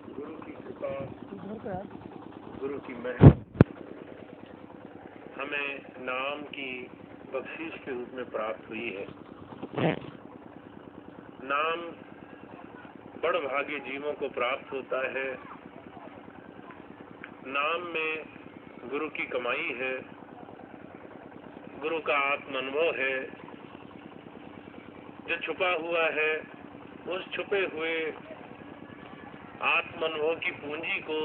गुरु की कृपा, गुरु की मेहर हमें नाम की बख्शीश के रूप में प्राप्त हुई है। नाम बड़भागी जीवों को प्राप्त होता है। नाम में गुरु की कमाई है, गुरु का आत्म अनुभव है। जो छुपा हुआ है, उस छुपे हुए आत्म अनुभव की पूंजी को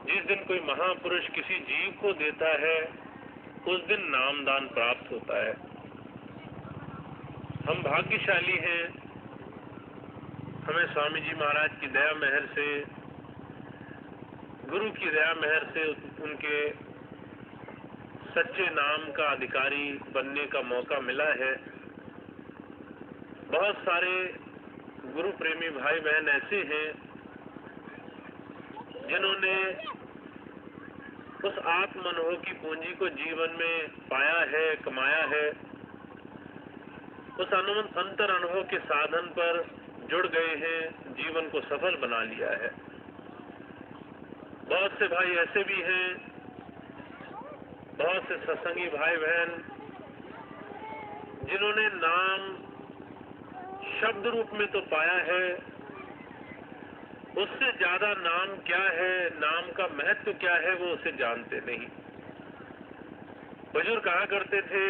जिस दिन कोई महापुरुष किसी जीव को देता है, उस दिन नामदान प्राप्त होता है। हम भाग्यशाली हैं, हमें स्वामी जी महाराज की दया मेहर से, गुरु की दया मेहर से उनके सच्चे नाम का अधिकारी बनने का मौका मिला है। बहुत सारे गुरु प्रेमी भाई बहन ऐसे हैं जिन्होंने उस आत्म अनुभव की पूंजी को जीवन में पाया है, कमाया है। उस अंतर अनुभव के साधन पर जुड़ गए हैं, जीवन को सफल बना लिया है। बहुत से भाई ऐसे भी हैं, बहुत से सत्संगी भाई बहन जिन्होंने नाम शब्द रूप में तो पाया है, उससे ज्यादा नाम क्या है, नाम का महत्व क्या है, वो उसे जानते नहीं। बुजुर्ग कहा करते थे,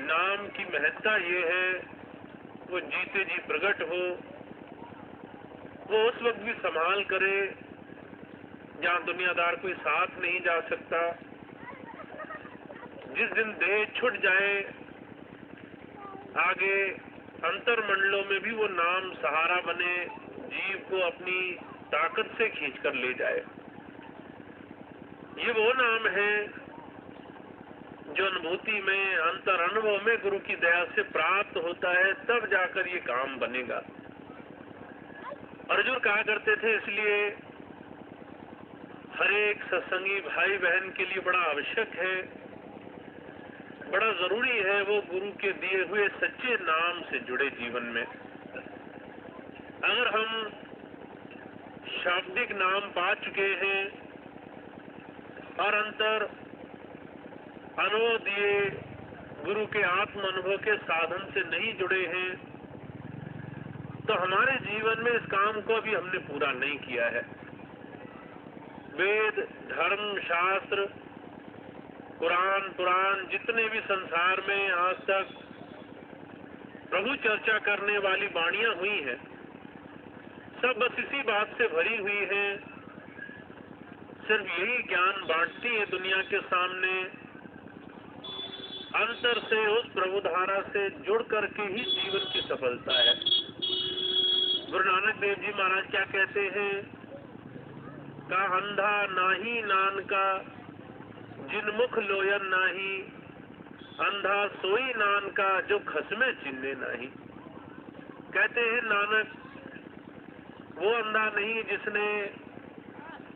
नाम की महत्ता ये है वो जीते जी प्रकट हो, वो उस वक्त भी संभाल करे जहां दुनियादार कोई साथ नहीं जा सकता। जिस दिन देह छूट जाए, आगे अंतरमंडलों में भी वो नाम सहारा बने, जीव को अपनी ताकत से खींचकर ले जाए। ये वो नाम है जो अनुभूति में, अंतर अनुभव में गुरु की दया से प्राप्त होता है, तब जाकर ये काम बनेगा। अर्जुन कहा करते थे, इसलिए हर एक सत्संगी भाई बहन के लिए बड़ा आवश्यक है, बड़ा जरूरी है वो गुरु के दिए हुए सच्चे नाम से जुड़े जीवन में। अगर हम शाब्दिक नाम पा चुके हैं और अंतर अनुभव दिए गुरु के आत्म अनुभव के साधन से नहीं जुड़े हैं, तो हमारे जीवन में इस काम को भी हमने पूरा नहीं किया है। वेद, धर्म, शास्त्र, कुरान, पुराण, जितने भी संसार में आज तक प्रभु चर्चा करने वाली वाणियां हुई हैं, सब बस इसी बात से भरी हुई है, सिर्फ यही ज्ञान बांटती है दुनिया के सामने। अंतर से, उस प्रभुधारा से जुड़ करके ही जीवन की सफलता है। गुरु नानक देव जी महाराज क्या कहते हैं, का अंधा नाही नान का जिन मुख लोयन नाही, अंधा सोई नान का जो खसमे चिन्हे नाही। कहते हैं नानक वो अंधा नहीं जिसने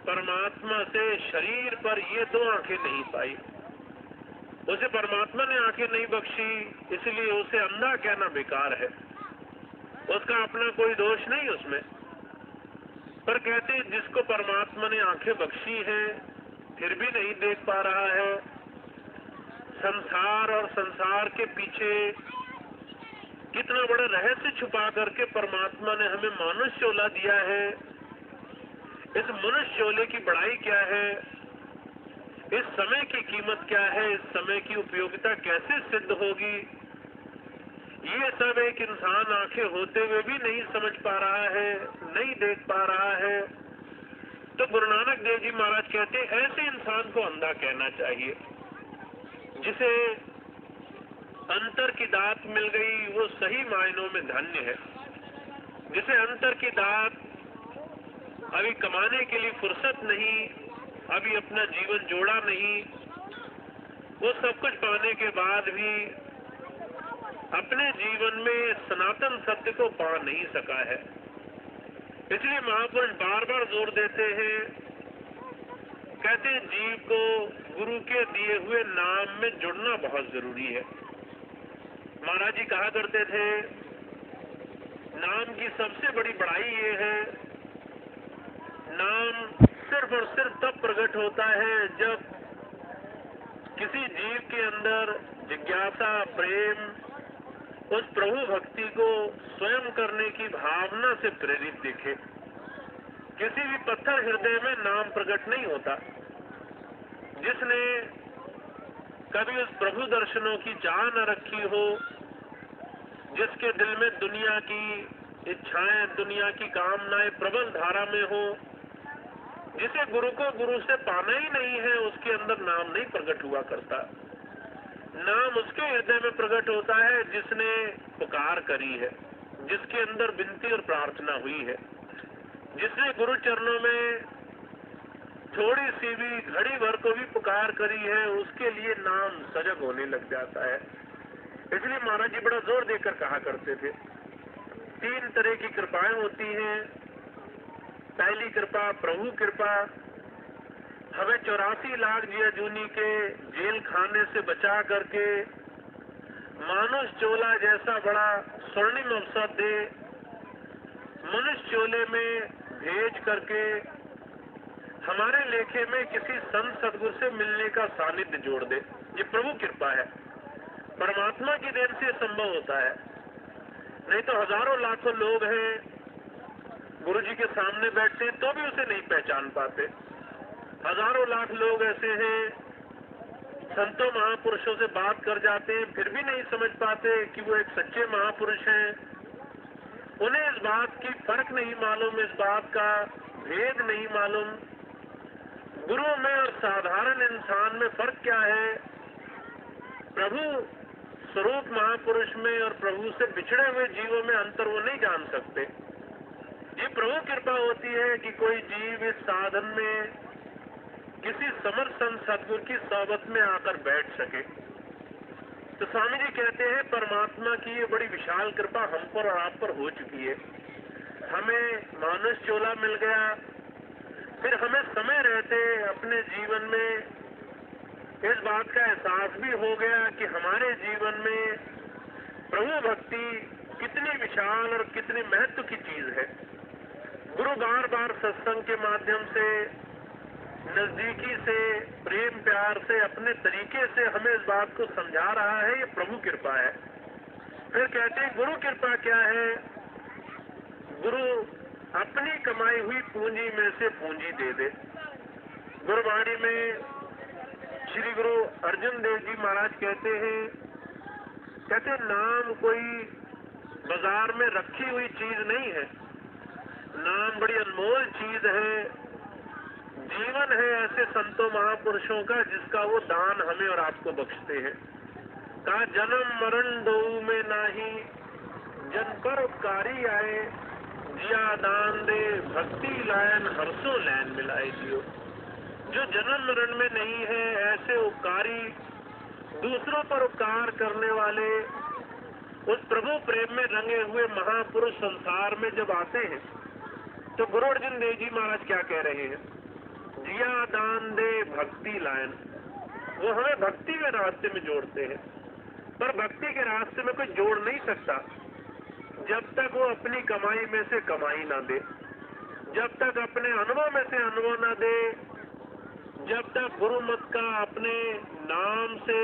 परमात्मा से शरीर पर ये दो आंखें नहीं पाई। उसे परमात्मा ने आंखें नहीं बख्शी, इसलिए उसे अंधा कहना बेकार है। उसका अपना कोई दोष नहीं उसमें। पर कहते हैं जिसको परमात्मा ने आंखें बख्शी है, फिर भी नहीं देख पा रहा है, संसार और संसार के पीछे कितना बड़ा रहस्य छुपा करके परमात्मा ने हमें मनुष्य चोला दिया है। इस मनुष्य चोले की बड़ाई क्या है, इस समय की कीमत क्या है, इस समय की उपयोगिता कैसे सिद्ध होगी, ये सब एक इंसान आंखें होते हुए भी नहीं समझ पा रहा है, नहीं देख पा रहा है। तो गुरु नानक देव जी महाराज कहते हैं, ऐसे इंसान को अंधा कहना चाहिए। जिसे अंतर की दात मिल गई, वो सही मायनों में धन्य है। जिसे अंतर की दात अभी कमाने के लिए फुर्सत नहीं, अभी अपना जीवन जोड़ा नहीं, वो सब कुछ पाने के बाद भी अपने जीवन में सनातन सत्य को पा नहीं सका है। इसलिए महापुरुष बार बार जोर देते हैं, कहते हैं जीव को गुरु के दिए हुए नाम में जुड़ना बहुत जरूरी है। महाराज जी कहा करते थे, नाम की सबसे बड़ी बड़ाई ये है, नाम सिर्फ और सिर्फ तब प्रकट होता है जब किसी जीव के अंदर जिज्ञासा, प्रेम, उस प्रभु भक्ति को स्वयं करने की भावना से प्रेरित दिखे। किसी भी पत्थर हृदय में नाम प्रकट नहीं होता। जिसने कभी उस प्रभु दर्शनों की चाह न रखी हो, जिसके दिल में दुनिया की इच्छाएं, दुनिया की कामनाएं प्रबल धारा में हो, जिसे गुरु को गुरु से पाना ही नहीं है, उसके अंदर नाम नहीं प्रकट हुआ करता। नाम उसके हृदय में प्रकट होता है जिसने पुकार करी है, जिसके अंदर विनती और प्रार्थना हुई है, जिसने गुरु चरणों में थोड़ी सी भी घड़ी भर को भी पुकार करी है, उसके लिए नाम सजग होने लग जाता है। इसलिए महाराज जी बड़ा जोर देकर कहा करते थे, 3 तरह की कृपाएं होती हैं। पहली कृपा प्रभु कृपा, हमें 84 लाख जिया जूनी के जेल खाने से बचा करके मानुष चोला जैसा बड़ा स्वर्णिम अवसर दे, मनुष्य चोले में भेज करके हमारे लेखे में किसी संत सदगुरु से मिलने का सानिध्य जोड़ दे। ये प्रभु कृपा है, परमात्मा की देन से संभव होता है। नहीं तो हजारों लाखों लोग हैं, गुरु जी के सामने बैठते हैं तो भी उसे नहीं पहचान पाते। हजारों लाख लोग ऐसे हैं, संतों महापुरुषों से बात कर जाते हैं, फिर भी नहीं समझ पाते कि वो एक सच्चे महापुरुष हैं। उन्हें इस बात की फर्क नहीं मालूम, इस बात का भेद नहीं मालूम। गुरु में और साधारण इंसान में फर्क क्या है? प्रभु स्वरूप महापुरुष में और प्रभु से बिछड़े हुए जीवों में अंतर वो नहीं जान सकते। ये प्रभु कृपा होती है कि कोई जीव इस साधन में किसी समर्थ संत सदगुरु की सोबत में आकर बैठ सके। तो स्वामी जी कहते हैं, परमात्मा की ये बड़ी विशाल कृपा हम पर और आप पर हो चुकी है। हमें मानुष चोला मिल गया, फिर हमें समय रहते अपने जीवन में इस बात का एहसास भी हो गया कि हमारे जीवन में प्रभु भक्ति कितनी विशाल और कितनी महत्व की चीज है। गुरु बार बार सत्संग के माध्यम से, नजदीकी से, प्रेम प्यार से, अपने तरीके से हमें इस बात को समझा रहा है, ये प्रभु कृपा है। फिर कहते हैं गुरु कृपा क्या है? गुरु अपनी कमाई हुई पूंजी में से पूंजी दे दे। गुरुवाणी में श्री गुरु अर्जुन देव जी महाराज कहते हैं, नाम कोई बाजार में रखी हुई चीज नहीं है, नाम बड़ी अनमोल चीज है। जीवन है ऐसे संतों महापुरुषों का जिसका वो दान हमें और आपको बख्शते हैं। कहा जन्म मरण दो में नाही, जन पर उपकारी आए, जिया दान दे भक्ति लायन हर्षो लैन मिलाए दियो। जो जन्म मरण में नहीं है, ऐसे उपकारी, दूसरों पर उपकार करने वाले, उस प्रभु प्रेम में रंगे हुए महापुरुष संसार में जब आते हैं तो गुरु अर्जुन देव जी महाराज क्या कह रहे हैं? जिया दान दे भक्ति लायन। वो हमें भक्ति के रास्ते में जोड़ते हैं, पर भक्ति के रास्ते में कोई जोड़ नहीं सकता जब तक वो अपनी कमाई में से कमाई ना दे, जब तक अपने अनुभव में से अनुभव ना दे, जब तक गुरु मत का अपने नाम से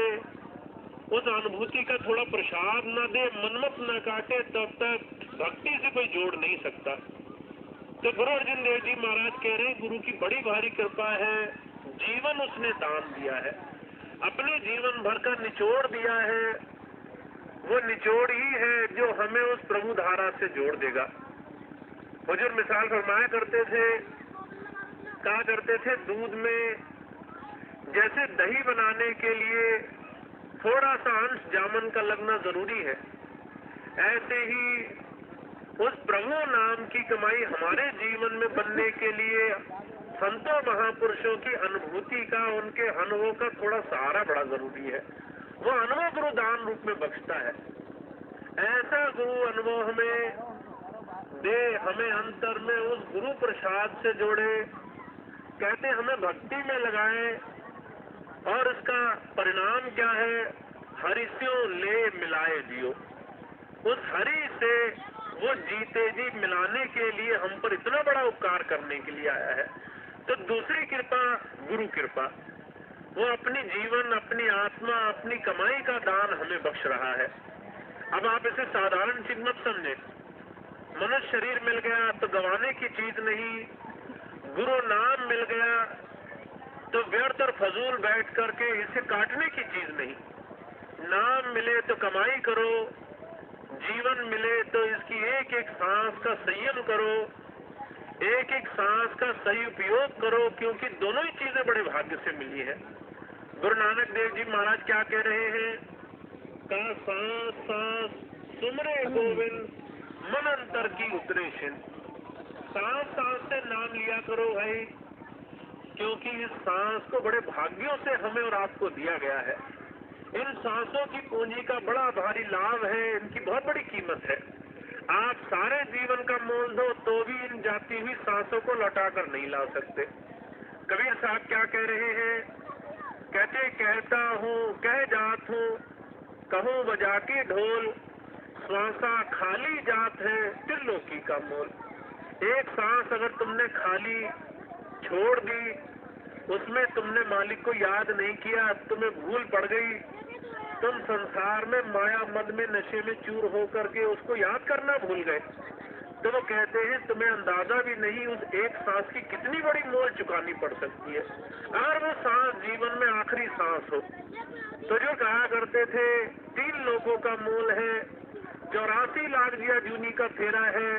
उस अनुभूति का थोड़ा प्रसाद न दे, मनमत न काटे, तब तक भक्ति से कोई जोड़ नहीं सकता। तो गुरु अर्जुन देव जी महाराज कह रहे हैं, गुरु की बड़ी भारी कृपा है, जीवन उसने दान दिया है, अपने जीवन भर का निचोड़ दिया है। वो निचोड़ ही है जो हमें उस प्रभु धारा से जोड़ देगा। हुजूर मिसाल फरमाया करते थे, कहा करते थे, दूध में जैसे दही बनाने के लिए थोड़ा सा अंश जामन का लगना जरूरी है, ऐसे ही उस प्रभु नाम की कमाई हमारे जीवन में बनने के लिए संतों महापुरुषों की अनुभूति का, उनके अनुभव का थोड़ा सहारा बड़ा जरूरी है। वो अनुभव गुरु दान रूप में बख्शता है। ऐसा गुरु अनुभव हमें दे, हमें अंतर में उस गुरु प्रसाद से जोड़े। कहते हमें भक्ति में लगाए, और इसका परिणाम क्या है? हरिस्यों ले मिलाए जियो। उस हरि से वो जीते जी मिलाने के लिए हम पर इतना बड़ा उपकार करने के लिए आया है। तो दूसरी कृपा गुरु कृपा, वो अपनी जीवन, अपनी आत्मा, अपनी कमाई का दान हमें बख्श रहा है। अब आप इसे साधारण चीज मत समझे। मनुष्य शरीर मिल गया तो गंवाने की चीज नहीं, गुरु नाम मिल गया तो व्यर्थ और फजूल बैठ करके इसे काटने की चीज नहीं। नाम मिले तो कमाई करो, जीवन मिले तो इसकी एक एक सांस का संयम करो, एक एक सांस का सही उपयोग करो, क्योंकि दोनों ही चीजें बड़े भाग्य से मिली है। गुरु नानक देव जी महाराज क्या कह रहे हैं? कहा सांस सांस सुमरे गोविंद, मन अंतर की उतरे शिन। सांस सांस से नाम लिया करो भाई, क्योंकि इस सांस को बड़े भाग्यों से हमें और आपको दिया गया है। इन सांसों की पूंजी का बड़ा भारी लाभ है, इनकी बहुत बड़ी कीमत है। आप सारे जीवन का मोल दो तो भी इन जाती हुई सांसों को लौटाकर नहीं ला सकते। कबीर साहब क्या कह रहे हैं? कहते कहता हूँ कह जात हूँ, कहूँ बजा के ढोल, श्वासा खाली जात है त्रिलोकी का मोल। एक सांस अगर तुमने खाली छोड़ दी, उसमें तुमने मालिक को याद नहीं किया, तुम्हें भूल पड़ गई, तुम संसार में माया मद में नशे में चूर होकर के उसको याद करना भूल गए, तो वो कहते हैं तुम्हें अंदाजा भी नहीं उस एक सांस की कितनी बड़ी मोल चुकानी पड़ सकती है। अगर वो सांस जीवन में आखिरी सांस हो तो जो कहा करते थे 3 लोगों का मोल है, 84 लाख जिया जूनी का फेरा है,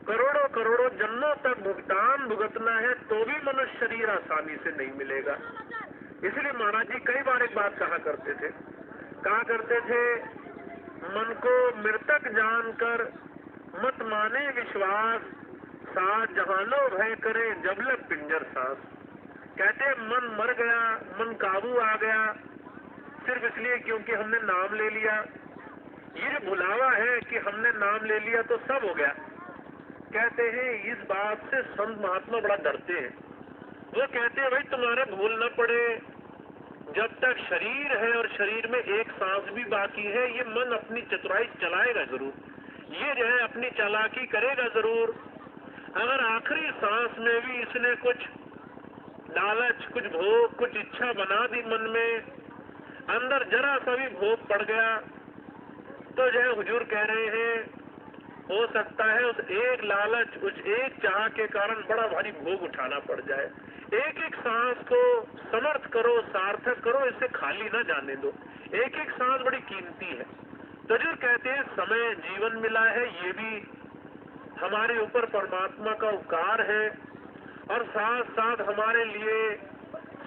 करोड़ों करोड़ों जन्मों तक भुगतान भुगतना है, तो भी मनुष्य शरीर आसानी से नहीं मिलेगा। इसलिए महाराज जी कई बार एक बात कहा करते थे, मन को मृतक जानकर मत माने विश्वास, साथ जहानो भय करे जब लग पिंजर सांस। कहते मन मर गया, मन काबू आ गया सिर्फ इसलिए क्योंकि हमने नाम ले लिया। ये जो भुलावा है कि हमने नाम ले लिया तो सब हो गया, कहते हैं इस बात से संत महात्मा बड़ा डरते हैं। वो कहते हैं भाई तुम्हारे भूल न पड़े, जब तक शरीर है और शरीर में एक सांस भी बाकी है, ये मन अपनी चतुराई चलाएगा जरूर, ये जो है अपनी चालाकी करेगा जरूर। अगर आखिरी सांस में भी इसने कुछ लालच, कुछ भोग, कुछ इच्छा बना दी मन में, अंदर जरा सा भी भोग पड़ गया, तो जो है हुजूर कह रहे हैं हो सकता है उस एक लालच, उस एक चाह के कारण बड़ा भारी भोग उठाना पड़ जाए। एक एक सांस को समर्थ करो, सार्थक करो, इसे खाली ना जाने दो। एक एक सांस बड़ी कीमती है। तो जो कहते हैं समय जीवन मिला है, ये भी हमारे ऊपर परमात्मा का उपकार है, और साथ साथ हमारे लिए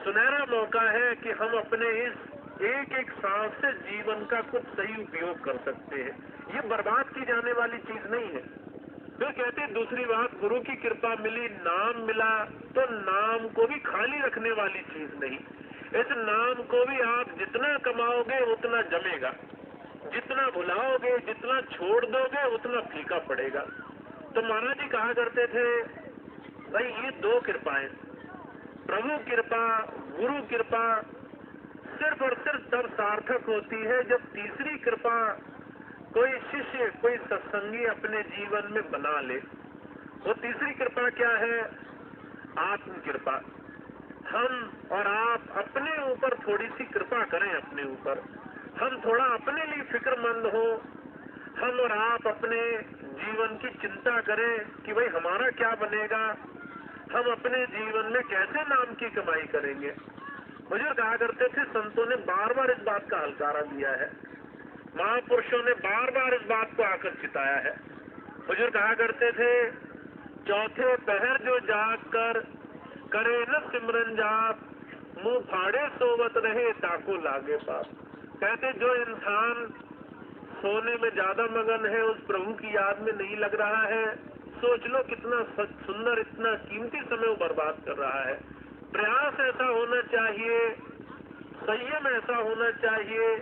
सुनहरा मौका है कि हम अपने इस एक एक सांस से जीवन का कुछ सही उपयोग कर सकते हैं। ये बर्बाद की जाने वाली चीज नहीं है। फिर कहते हैं दूसरी बात, गुरु की कृपा मिली, नाम मिला, तो नाम को भी खाली रखने वाली चीज नहीं। इस नाम को भी आप जितना कमाओगे उतना जमेगा, जितना भुलाओगे, जितना छोड़ दोगे उतना फीका पड़ेगा। तो महाराज जी कहा करते थे भाई ये 2 कृपाएं, प्रभु कृपा, गुरु कृपा, सिर्फ और सिर्फ तब सार्थक होती है जब तीसरी कृपा कोई शिष्य, कोई सत्संगी अपने जीवन में बना ले। वो तीसरी कृपा क्या है? आत्म कृपा। हम और आप अपने ऊपर थोड़ी सी कृपा करें, अपने ऊपर हम थोड़ा अपने लिए फिक्रमंद हो, हम और आप अपने जीवन की चिंता करें कि भाई हमारा क्या बनेगा, हम अपने जीवन में कैसे नाम की कमाई करेंगे। मुझे कहा करते थे, संतों ने बार बार इस बात का हलकारा दिया है, महापुरुषों ने बार बार इस बात को आकर चिताया है। हुजूर कहा करते थे, चौथे पहर जो जाग कर करे न सिमरन जाप, मुंह फाड़े सोवत रहे ताको लागे पाप। कहते जो इंसान सोने में ज्यादा मगन है, उस प्रभु की याद में नहीं लग रहा है, सोच लो कितना सुंदर, इतना कीमती समय वो बर्बाद कर रहा है। प्रयास ऐसा होना चाहिए, संयम ऐसा होना चाहिए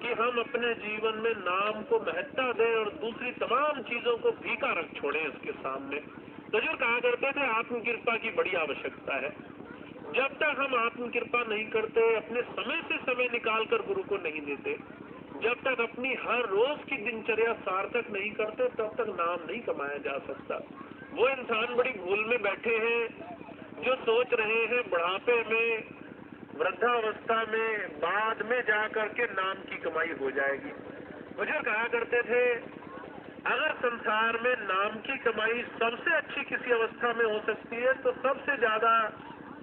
कि हम अपने जीवन में नाम को महत्ता दें और दूसरी तमाम चीजों को फीका रख छोड़ें उसके सामने। तो जो कहा करते थे आत्म कृपा की बड़ी आवश्यकता है। जब तक हम आत्म कृपा नहीं करते, अपने समय से समय निकालकर गुरु को नहीं देते, जब तक अपनी हर रोज की दिनचर्या सार्थक नहीं करते, तब तक नाम नहीं कमाया जा सकता। वो इंसान बड़ी भूल में बैठे हैं जो सोच रहे हैं बुढ़ापे में, वृद्धावस्था में, बाद में जाकर के नाम की कमाई हो जाएगी। मुझे कहा करते थे, अगर संसार में नाम की कमाई सबसे अच्छी किसी अवस्था में हो सकती है तो सबसे ज्यादा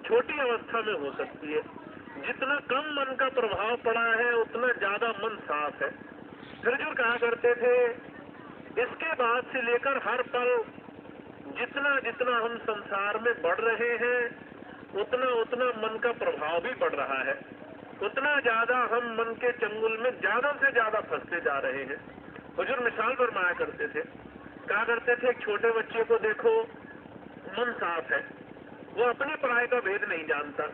छोटी अवस्था में हो सकती है। जितना कम मन का प्रभाव पड़ा है उतना ज्यादा मन साफ है। फिर जो कहा करते थे, इसके बाद से लेकर हर पल जितना जितना हम संसार में बढ़ रहे हैं उतना उतना मन का प्रभाव भी बढ़ रहा है, उतना ज्यादा हम मन के चंगुल में ज्यादा से ज्यादा फंसते जा रहे हैं। हुजूर मिसाल फरमाया करते थे, कहा करते थे, एक छोटे बच्चे को देखो, मन साफ है, वो अपने पराये का भेद नहीं जानता,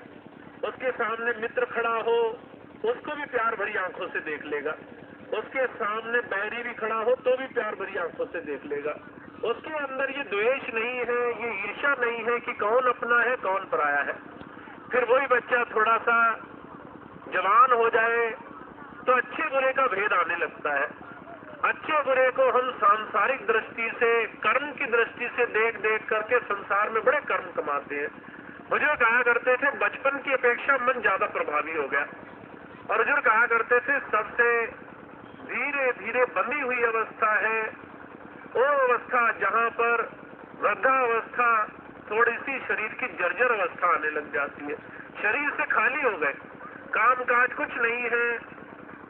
उसके सामने मित्र खड़ा हो उसको भी प्यार भरी आंखों से देख लेगा, उसके सामने बैरी भी खड़ा हो तो भी प्यार भरी आंखों से देख लेगा। उसके अंदर ये द्वेष नहीं है, ये ईर्ष्या नहीं है कि कौन अपना है कौन पराया है। फिर वही बच्चा थोड़ा सा जवान हो जाए तो अच्छे बुरे का भेद आने लगता है। अच्छे बुरे को हम सांसारिक दृष्टि से, कर्म की दृष्टि से देख देख करके संसार में बड़े कर्म कमाते हैं। हुजूर कहा करते थे, बचपन की अपेक्षा मन ज्यादा प्रभावी हो गया। और हुजूर कहा करते थे, सबसे धीरे धीरे बंधी हुई अवस्था है वो अवस्था जहां पर वृद्धावस्था, थोड़ी सी शरीर की जर्जर अवस्था आने लग जाती है। शरीर से खाली हो गए, काम काज कुछ नहीं है,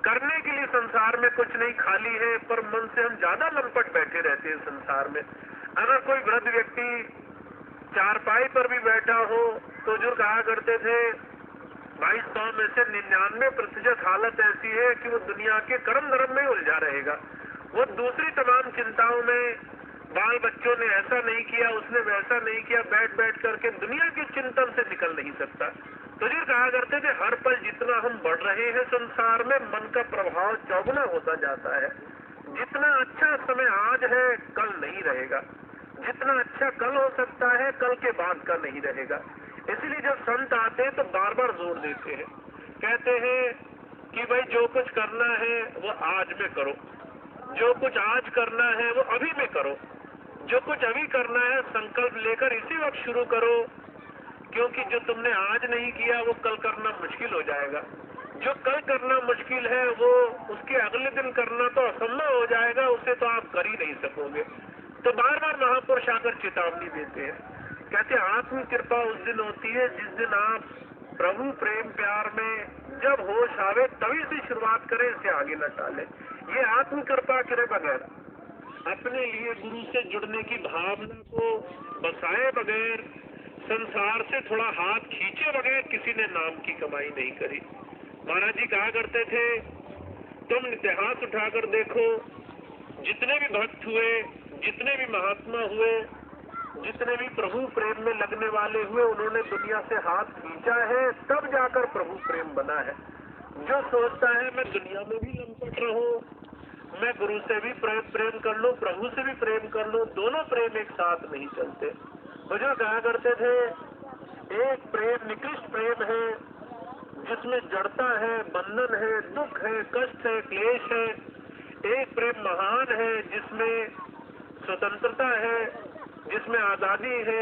करने के लिए संसार में कुछ नहीं, खाली है, पर मन से हम ज्यादा लंपट बैठे रहते हैं संसार में। अगर कोई वृद्ध व्यक्ति चारपाई पर भी बैठा हो तो जो कहा करते थे, 2200 में से 99% हालत ऐसी है कि वो दुनिया के कर्म धर्म में उलझा रहेगा। वो दूसरी तमाम चिंताओं में, बाल बच्चों ने ऐसा नहीं किया, उसने वैसा नहीं किया, बैठ बैठ करके दुनिया के चिंतन से निकल नहीं सकता। तो ये कहा करते थे, हर पल जितना हम बढ़ रहे हैं संसार में, मन का प्रभाव चौगुना होता जाता है। जितना अच्छा समय आज है कल नहीं रहेगा, जितना अच्छा कल हो सकता है कल के बाद का नहीं रहेगा। इसलिए जब संत आते हैं तो बार बार जोर देते हैं, कहते हैं कि भाई जो कुछ करना है वो आज में करो, जो कुछ आज करना है वो अभी में करो, जो कुछ अभी करना है संकल्प लेकर इसी वक्त शुरू करो, क्योंकि जो तुमने आज नहीं किया वो कल करना मुश्किल हो जाएगा। जो कल करना मुश्किल है वो उसके अगले दिन करना तो असंभव हो जाएगा, उसे तो आप कर ही नहीं सकोगे। तो बार बार महापुरुष आकर चेतावनी देते हैं, कहते आत्म कृपा उस दिन होती है जिस दिन आप प्रभु प्रेम प्यार में जब होश आवे तभी से शुरुआत करें, इसे आगे न टालें। ये आत्म कृपा करे बगैर, अपने लिए गुरु से जुड़ने की भावना को बसाए बगैर, संसार से थोड़ा हाथ खींचे बगैर किसी ने नाम की कमाई नहीं करी। महाराज जी कहा करते थे, तुम इतिहास उठाकर देखो, जितने भी भक्त हुए, जितने भी महात्मा हुए, जितने भी प्रभु प्रेम में लगने वाले हुए, उन्होंने दुनिया से हाथ खींचा है तब जाकर प्रभु प्रेम बना है। जो सोचता है मैं दुनिया में भी लंपट रहूं, मैं गुरु से भी प्रेम कर लूं, प्रभु से भी प्रेम कर लूं, दोनों प्रेम एक साथ नहीं चलते। मुझे कहा करते थे, एक प्रेम निकृष्ट प्रेम है जिसमें जड़ता है, बंधन है, दुख है, कष्ट है, क्लेश है। एक प्रेम महान है जिसमें स्वतंत्रता है, जिसमें आजादी है,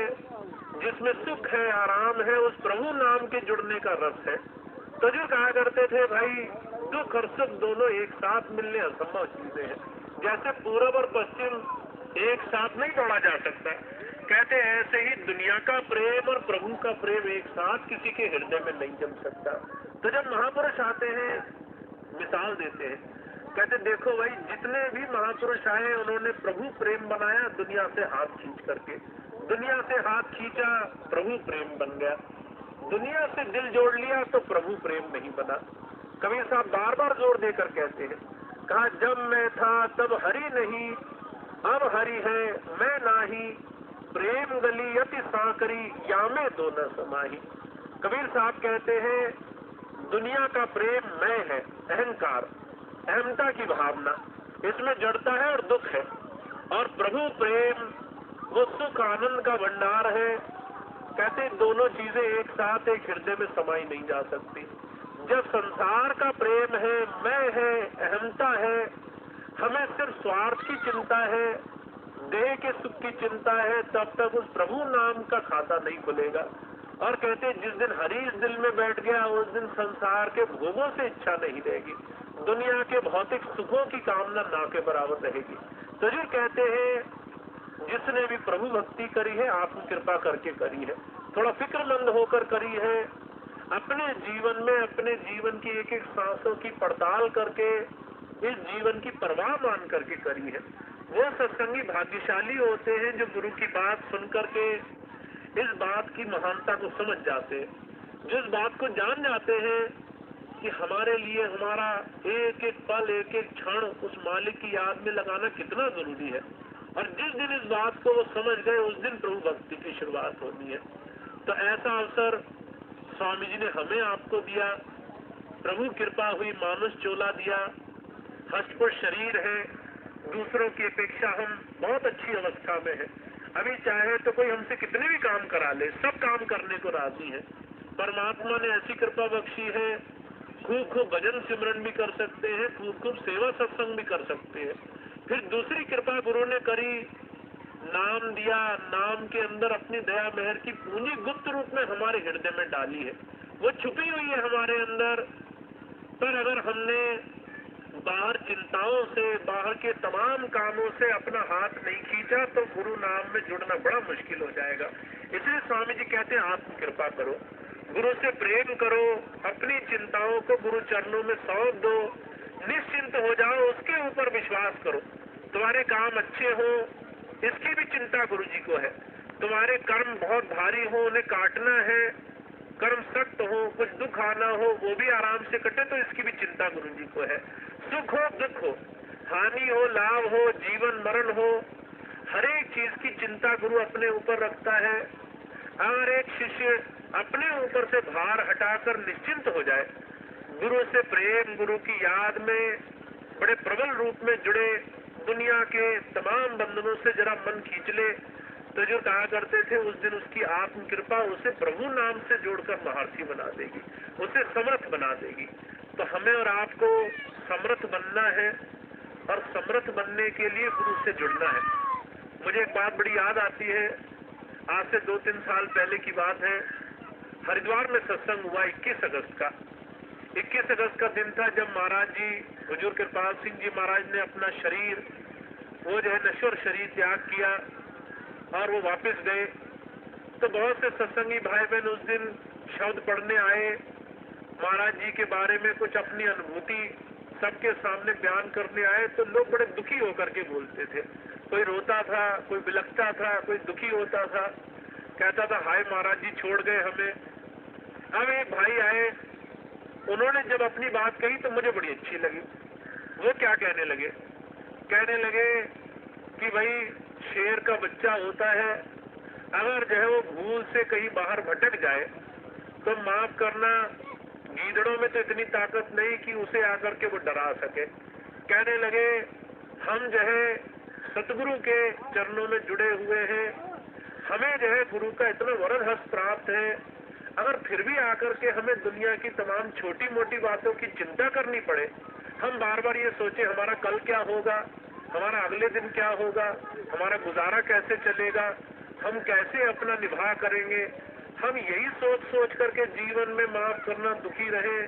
जिसमें सुख है, आराम है, उस प्रभु नाम के जुड़ने का रस है। तो जो कहा करते थे, भाई दुख और सुख दोनों एक साथ मिलने असंभव चीजें हैं। जैसे पूरब और पश्चिम एक साथ नहीं दौड़ा जा सकता, कहते ऐसे ही दुनिया का प्रेम और प्रभु का प्रेम एक साथ किसी के हृदय में नहीं जम सकता। तो जब महापुरुष आते हैं मिसाल देते हैं, कहते देखो भाई जितने भी महापुरुष आए उन्होंने प्रभु प्रेम बनाया, दुनिया से हाथ खींच करके, दुनिया से हाथ खींचा प्रभु प्रेम बन गया, दुनिया से दिल जोड़ लिया तो प्रभु प्रेम नहीं बना। कबीर साहब बार बार जोर देकर कहते हैं, कहा जब मैं था तब हरि नहीं, अब हरि है मैं नाही, प्रेम गली अति साकरी यामे दो न समाही। कबीर साहब कहते हैं दुनिया का प्रेम मैं है, अहंकार, अहमता की भावना, इसमें जड़ता है और दुख है, और प्रभु प्रेम वो सुख आनंद का भंडार है, कहते दोनों चीजें एक साथ एक हृदय में समाई नहीं जा सकती। जब संसार का प्रेम है, मैं है, अहमता है, हमें सिर्फ स्वार्थ की चिंता है, देह के सुख की चिंता है, तब तक उस प्रभु नाम का खाता नहीं खुलेगा। और कहते जिस दिन हरीश दिल में बैठ गया उस दिन संसार के भोगों से इच्छा नहीं रहेगी, दुनिया के भौतिक सुखों की कामना ना के बराबर रहेगी। तो जी कहते हैं जिसने भी प्रभु भक्ति करी है आत्म कृपा करके करी है, थोड़ा फिक्रमंद होकर करी है, अपने जीवन में अपने जीवन की एक एक सांसों की पड़ताल करके इस जीवन की परवाह मान करके करी है। वो सत्संगी भाग्यशाली होते हैं जो गुरु की बात सुन करके इस बात की महानता को समझ जाते हैं, जो इस बात को जान जाते हैं कि हमारे लिए हमारा एक एक पल एक एक क्षण उस मालिक की याद में लगाना कितना जरूरी है। और जिस दिन इस बात को वो समझ गए उस दिन प्रभु भक्ति की शुरुआत होनी है। तो ऐसा अवसर स्वामी जी ने हमें आपको दिया, प्रभु कृपा हुई, मानुष चोला दिया, हष्टपुष्ट शरीर है, दूसरों की अपेक्षा हम बहुत अच्छी अवस्था में है। अभी चाहे तो कोई हमसे कितने भी काम करा ले, सब काम करने को राजी है। परमात्मा ने ऐसी कृपा बख्शी है, खूब खूब भजन सिमरन भी कर सकते हैं, खूब खूब सेवा सत्संग भी कर सकते हैं। फिर दूसरी कृपा गुरु ने करी, नाम दिया, नाम के अंदर अपनी दया मेहर की पूंजी गुप्त रूप में हमारे हृदय में डाली है, वो छुपी हुई है हमारे अंदर। पर अगर हमने बाहर चिंताओं से, बाहर के तमाम कामों से अपना हाथ नहीं खींचा तो गुरु नाम में जुड़ना बड़ा मुश्किल हो जाएगा। इसलिए स्वामी जी कहते हैं आत्म कृपा करो, गुरु से प्रेम करो, अपनी चिंताओं को गुरु चरणों में सौंप दो, निश्चिंत हो जाओ, उसके ऊपर विश्वास करो। तुम्हारे काम अच्छे हो इसकी भी चिंता गुरु जी को है, तुम्हारे कर्म बहुत भारी हो उन्हें काटना है, कर्म सख्त हो, कुछ दुख आना हो वो भी आराम से कटे तो इसकी भी चिंता गुरु जी को है। सुख हो दुख हो, हानि हो लाभ हो, जीवन मरण हो, हर एक चीज की चिंता गुरु अपने ऊपर रखता है। अगर एक शिष्य अपने ऊपर से भार हटाकर निश्चिंत हो जाए, गुरु से प्रेम, गुरु की याद में बड़े प्रबल रूप में जुड़े, दुनिया के तमाम बंधनों से जरा मन खींच ले, तो जो कहा करते थे उस दिन उसकी आत्म कृपा उसे प्रभु नाम से जोड़कर महर्षि बना देगी, उसे समर्थ बना देगी। तो हमें और आपको समर्थ बनना है और समर्थ बनने के लिए गुरु से जुड़ना है। मुझे एक बात बड़ी याद आती है, आज से 2-3 साल पहले की बात है, हरिद्वार में सत्संग हुआ 21 अगस्त का। 21 अगस्त का दिन था जब महाराज जी, हुजूर कृपाल सिंह जी महाराज ने अपना शरीर, वो जो है नश्वर शरीर त्याग किया और वो वापस गए। तो बहुत से सत्संगी भाई बहन उस दिन शब्द पढ़ने आए, महाराज जी के बारे में कुछ अपनी अनुभूति सबके सामने बयान करने आए। तो लोग बड़े दुखी होकर के बोलते थे, कोई रोता था, कोई बिलखता था, कोई दुखी होता था, कहता था हाय महाराज जी छोड़ गए हमें। अब एक भाई आए, उन्होंने जब अपनी बात कही तो मुझे बड़ी अच्छी लगी। वो क्या कहने लगे, कहने लगे कि भाई शेर का बच्चा होता है, अगर जो है वो भूल से कहीं बाहर भटक जाए तो माफ करना, गीदड़ों में तो इतनी ताकत नहीं कि उसे आकर के वो डरा सके। कहने लगे हम जो है सतगुरु के चरणों में जुड़े हुए हैं, हमें जो है गुरु का इतना वरद हस्त प्राप्त है, अगर फिर भी आकर के हमें दुनिया की तमाम छोटी मोटी बातों की चिंता करनी पड़े, हम बार बार ये सोचे हमारा कल क्या होगा, हमारा अगले दिन क्या होगा, हमारा गुजारा कैसे चलेगा, हम कैसे अपना निभा करेंगे, हम यही सोच सोच करके जीवन में माफ करना दुखी रहे,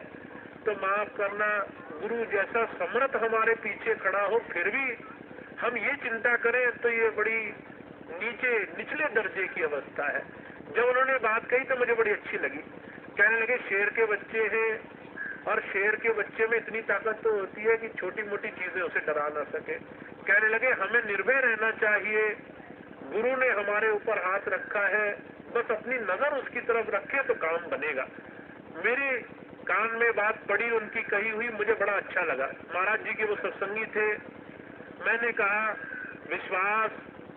तो माफ करना गुरु जैसा समर्थ हमारे पीछे खड़ा हो फिर भी हम ये चिंता करें तो ये बड़ी निचले दर्जे की अवस्था है। जब उन्होंने बात कही तो मुझे बड़ी अच्छी लगी। कहने लगे शेर के बच्चे हैं और शेर के बच्चे में इतनी ताकत तो होती है कि छोटी मोटी चीजें उसे डरा ना सके। कहने लगे हमें निर्भय रहना चाहिए, गुरु ने हमारे ऊपर हाथ रखा है, बस अपनी नजर उसकी तरफ रखे तो काम बनेगा। मेरे कान में बात पड़ी उनकी कही हुई, मुझे बड़ा अच्छा लगा। महाराज जी के वो सत्संगी थे, मैंने कहा विश्वास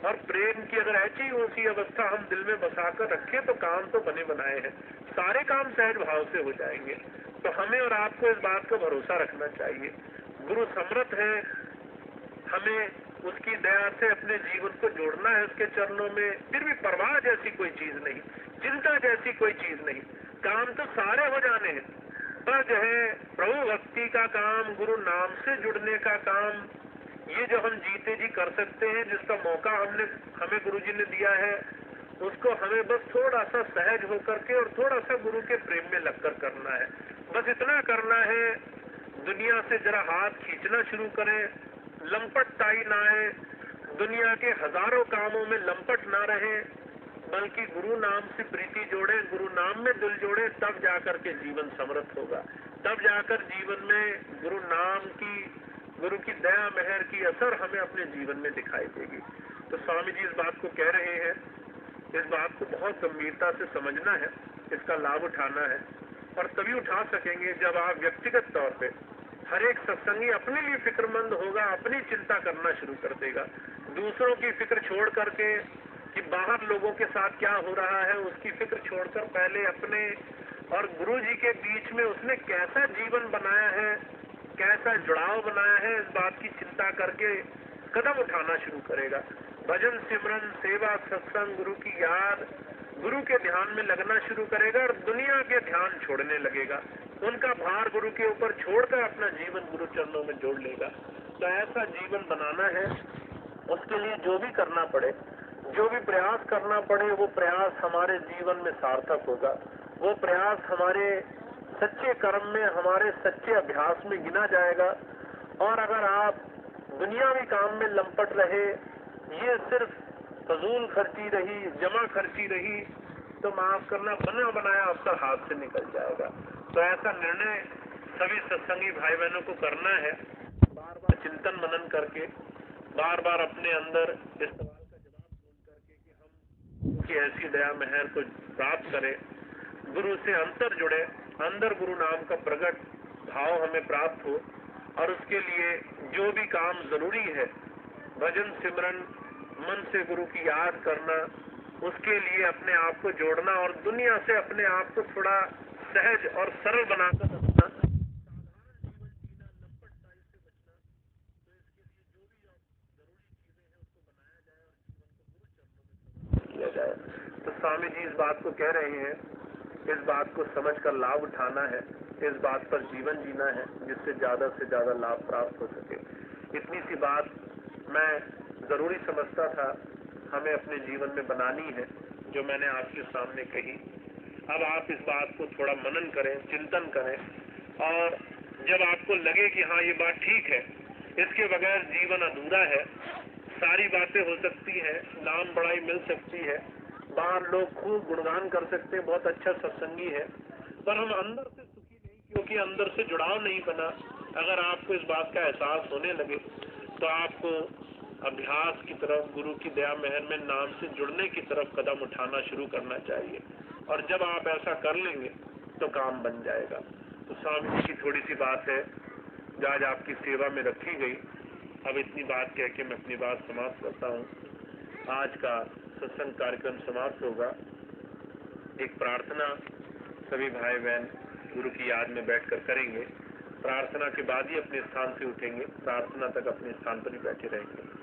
और प्रेम की अगर ऐसी ऊंची अवस्था हम दिल में बसाकर रखें तो काम तो बने बनाए हैं, सारे काम सहज भाव से हो जाएंगे। तो हमें और आपको इस बात का भरोसा रखना चाहिए, गुरु समर्थ है, हमें उसकी दया से अपने जीवन को जोड़ना है उसके चरणों में, फिर भी परवाह जैसी कोई चीज नहीं। चिंता जैसी कोई चीज नहीं। काम तो सारे हो जाने हैं, पर जो है प्रभु भक्ति का काम, गुरु नाम से जुड़ने का काम, ये जो हम जीते जी कर सकते हैं, जिसका मौका हमें गुरु जी ने दिया है, उसको हमें बस थोड़ा सा सहज होकर के और थोड़ा सा गुरु के प्रेम में लगकर करना है। बस इतना करना है, दुनिया से जरा हाथ खींचना शुरू करें, लंपटताई ना आए, दुनिया के हजारों कामों में लंपट ना रहे, बल्कि गुरु नाम से प्रीति जोड़े, गुरु नाम में दिल जोड़े, तब जाकर के जीवन समृद्ध होगा। तब जाकर जीवन में गुरु नाम की, गुरु की दया मेहर की असर हमें अपने जीवन में दिखाई देगी। तो स्वामी जी इस बात को कह रहे हैं, इस बात को बहुत गंभीरता से समझना है, इसका लाभ उठाना है, और तभी उठा सकेंगे जब आप व्यक्तिगत तौर पे हर एक सत्संगी अपने लिए फिक्रमंद होगा, अपनी चिंता करना शुरू कर देगा, दूसरों की फिक्र छोड़ करके कि बाहर लोगों के साथ क्या हो रहा है उसकी फिक्र छोड़कर पहले अपने और गुरु जी के बीच में उसने कैसा जीवन बनाया है, कैसा जुड़ाव बनाया है, इस बात की चिंता करके कदम उठाना शुरू करेगा। भजन सिमरन सेवा सत्संग गुरु की याद, गुरु के ध्यान में लगना शुरू करेगा और दुनिया के ध्यान छोड़ने लगेगा, उनका भार गुरु के ऊपर छोड़कर अपना जीवन गुरु चरणों में जोड़ लेगा। तो ऐसा जीवन बनाना है, उसके लिए जो भी करना पड़े, जो भी प्रयास करना पड़े, वो प्रयास हमारे जीवन में सार्थक होगा, वो प्रयास हमारे सच्चे कर्म में, हमारे सच्चे अभ्यास में गिना जाएगा। और अगर आप दुनियावी काम में लंपट रहे, ये सिर्फ फजूल खर्ची रही, जमा खर्ची रही, तो माफ करना बना बनाया आपका हाथ से निकल जाएगा। तो ऐसा निर्णय सभी सत्संगी भाई बहनों को करना है, बार बार चिंतन मनन करके, बार बार अपने अंदर इस सवाल का जवाब ढूंढ करके कि हम उनकी ऐसी दया मेहर को प्राप्त करें, गुरु से अंतर जुड़े, अंदर गुरु नाम का प्रकट भाव हमें प्राप्त हो, और उसके लिए जो भी काम जरूरी है, भजन सिमरन, मन से गुरु की याद करना, उसके लिए अपने आप को जोड़ना और दुनिया से अपने आप को थोड़ा सहज और सरल बनाकर रखना, किया जाए। तो स्वामी जी इस बात को कह रहे हैं, इस बात को समझकर लाभ उठाना है, इस बात पर जीवन जीना है जिससे ज्यादा से ज्यादा लाभ प्राप्त हो सके। इतनी सी बात मैं जरूरी समझता था हमें अपने जीवन में बनानी है, जो मैंने आपके सामने कही। अब आप इस बात को थोड़ा मनन करें, चिंतन करें, और जब आपको लगे कि हाँ ये बात ठीक है, इसके बगैर जीवन अधूरा है, सारी बातें हो सकती हैं, नाम बड़ाई मिल सकती है, बाहर लोग खूब गुणगान कर सकते हैं, बहुत अच्छा सत्संगी है, पर हम अंदर से सुखी नहीं, क्योंकि अंदर से जुड़ाव नहीं बना। अगर आपको इस बात का एहसास होने लगे तो आपको अभ्यास की तरफ, गुरु की दया मेहर में नाम से जुड़ने की तरफ कदम उठाना शुरू करना चाहिए, और जब आप ऐसा कर लेंगे तो काम बन जाएगा। तो स्वामी जी की थोड़ी सी बात है जो आज आपकी सेवा में रखी गई। अब इतनी बात कह के मैं अपनी बात समाप्त करता हूँ। आज का सत्संग कार्यक्रम समाप्त होगा। एक प्रार्थना सभी भाई बहन गुरु की याद में बैठकर करेंगे। प्रार्थना के बाद ही अपने स्थान से उठेंगे, प्रार्थना तक अपने स्थान पर ही बैठे रहेंगे।